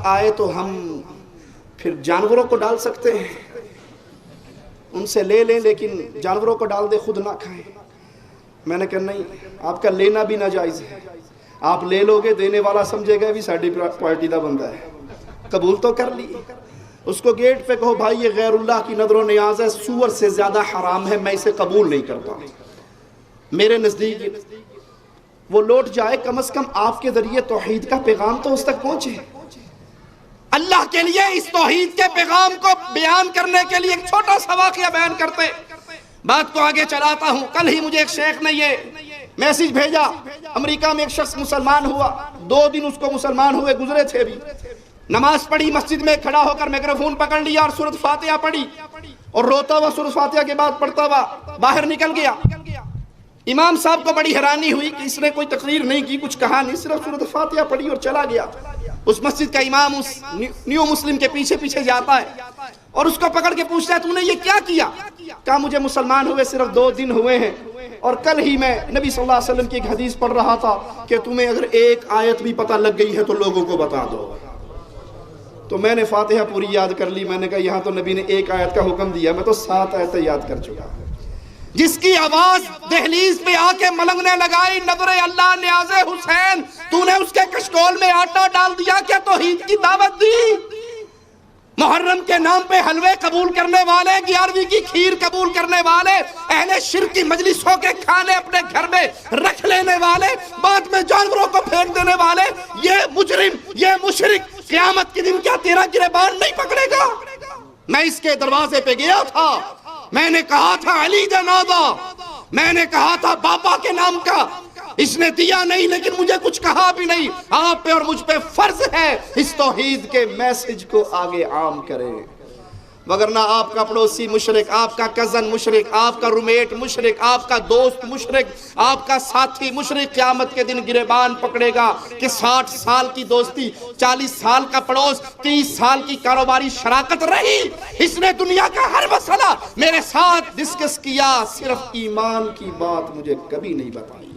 آئے تو ہم پھر جانوروں کو ڈال سکتے ہیں، ان سے لے لیں لیکن جانوروں کو ڈال دے، خود نہ کھائیں۔ میں نے کہا نہیں، آپ کا لینا بھی ناجائز ہے، آپ لے لو گے دینے والا سمجھے گا بھی ساڑی پارٹی دا بندہ ہے، قبول تو کر لی۔ اس کو گیٹ پہ کہو بھائی یہ غیر اللہ کی نظر و نیاز ہے، سور سے زیادہ حرام ہے، میں اسے قبول نہیں کرتا۔ میرے نزدیک وہ لوٹ جائے، کم از کم آپ کے ذریعے توحید کا پیغام تو اس تک پہنچے۔ اللہ کے لیے اس توحید کے پیغام کو بیان کرنے کے لیے ایک چھوٹا سا واقعہ بیان کرتے، بات کو آگے چلاتا ہوں۔ کل ہی مجھے ایک شیخ نے یہ میسیج بھیجا، امریکہ میں ایک شخص مسلمان ہوا، 2 دن اس کو مسلمان ہوئے گزرے تھے بھی، نماز پڑھی، مسجد میں کھڑا ہو کر میکروفون پکڑ لیا اور سورۃ فاتحہ پڑھی اور روتا ہوا سورۃ فاتحہ کے بعد پڑھتا ہوا باہر نکل گیا۔ امام صاحب کو بڑی حیرانی ہوئی کہ اس نے کوئی تقریر نہیں کی، کچھ کہا نہیں، صرف سورۃ فاتحہ پڑھی اور چلا گیا۔ اس مسجد کا امام اس نیو مسلم کے پیچھے پیچھے جاتا ہے اور اس کو پکڑ کے پوچھتا ہے تو نے یہ کیا کیا؟ کہا مجھے مسلمان ہوئے صرف 2 دن ہوئے ہیں اور کل ہی میں نبی صلی اللہ علیہ وسلم کی ایک حدیث پڑھ رہا تھا کہ تمہیں اگر ایک آیت بھی پتہ لگ گئی ہے تو لوگوں کو بتا دو۔ تو میں نے فاتحہ پوری یاد کر لی، میں نے کہا یہاں تو نبی نے 1 آیت کا حکم دیا، میں تو 7 آیتیں یاد کر چکا۔ جس کی آواز دہلیز پہ آ کے ملنگنے لگائی، نظر اللہ نیاز حسین، تو نے اس کے کشکول میں آٹا ڈال دیا، کیا توحید کی دعوت دی؟ محرم کے نام پہ حلوے قبول کرنے والے، 11ویں کی کھیر قبول کرنے والے، اہل شرک کی مجلسوں کے کھانے اپنے گھر میں رکھ لینے والے، بعد میں جانوروں کو پھینک دینے والے، یہ مجرم، یہ مشرک قیامت کے دن کیا تیرا گریبان نہیں پکڑے گا؟ میں اس کے دروازے پہ گیا تھا، میں نے کہا تھا علی جنازہ، میں نے کہا تھا باپا کے نام کا، اس نے دیا نہیں لیکن مجھے کچھ کہا بھی نہیں۔ آپ پہ اور مجھ پہ فرض ہے اس توحید کے میسج کو آگے عام کریں، وگرنہ آپ کا پڑوسی مشرک، آپ کا کزن مشرک، آپ کا رومیٹ مشرک، آپ کا دوست مشرک، آپ کا ساتھی مشرک، قیامت کے دن گریبان پکڑے گا کہ 60 سال کی دوستی، 40 سال کا پڑوس، 30 سال کی کاروباری شراکت رہی، اس نے دنیا کا ہر مسئلہ میرے ساتھ ڈسکس کیا، صرف ایمان کی بات مجھے کبھی نہیں بتائی۔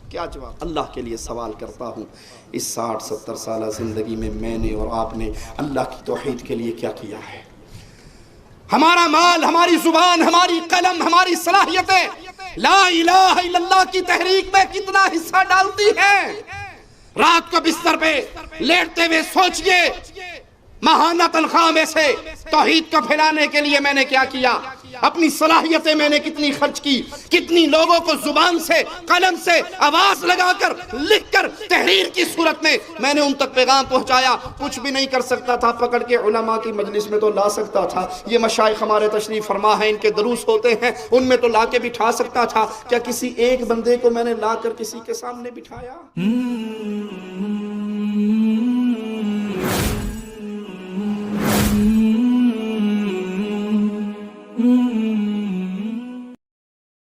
کیا جواب؟ اللہ کے لیے سوال کرتا ہوں، اس 60-70 سالہ زندگی میں نے اور آپ نے اللہ کی توحید کے لیے کیا کیا ہے؟ ہمارا مال، ہماری زبان، ہماری قلم، ہماری صلاحیتیں لا الہ الا اللہ کی تحریک میں کتنا حصہ ڈالتی ہیں؟ رات کو بستر پہ لیٹتے ہوئے سوچئے، ماہانہ تنخواہ میں سے توحید کو پھیلانے کے لیے میں نے کیا کیا؟ اپنی صلاحیتیں میں نے کتنی خرچ کی؟ کتنی لوگوں کو زبان سے، قلم سے آواز لگا کر، لکھ کر، تحریر کی صورت میں نے ان تک پیغام پہنچایا؟ کچھ بھی نہیں کر سکتا تھا، پکڑ کے علماء کی مجلس میں تو لا سکتا تھا، یہ مشائخ ہمارے تشریف فرما ہیں، ان کے دروس ہوتے ہیں، ان میں تو لا کے بٹھا سکتا تھا، کیا کسی ایک بندے کو میں نے لا کر کسی کے سامنے بٹھایا؟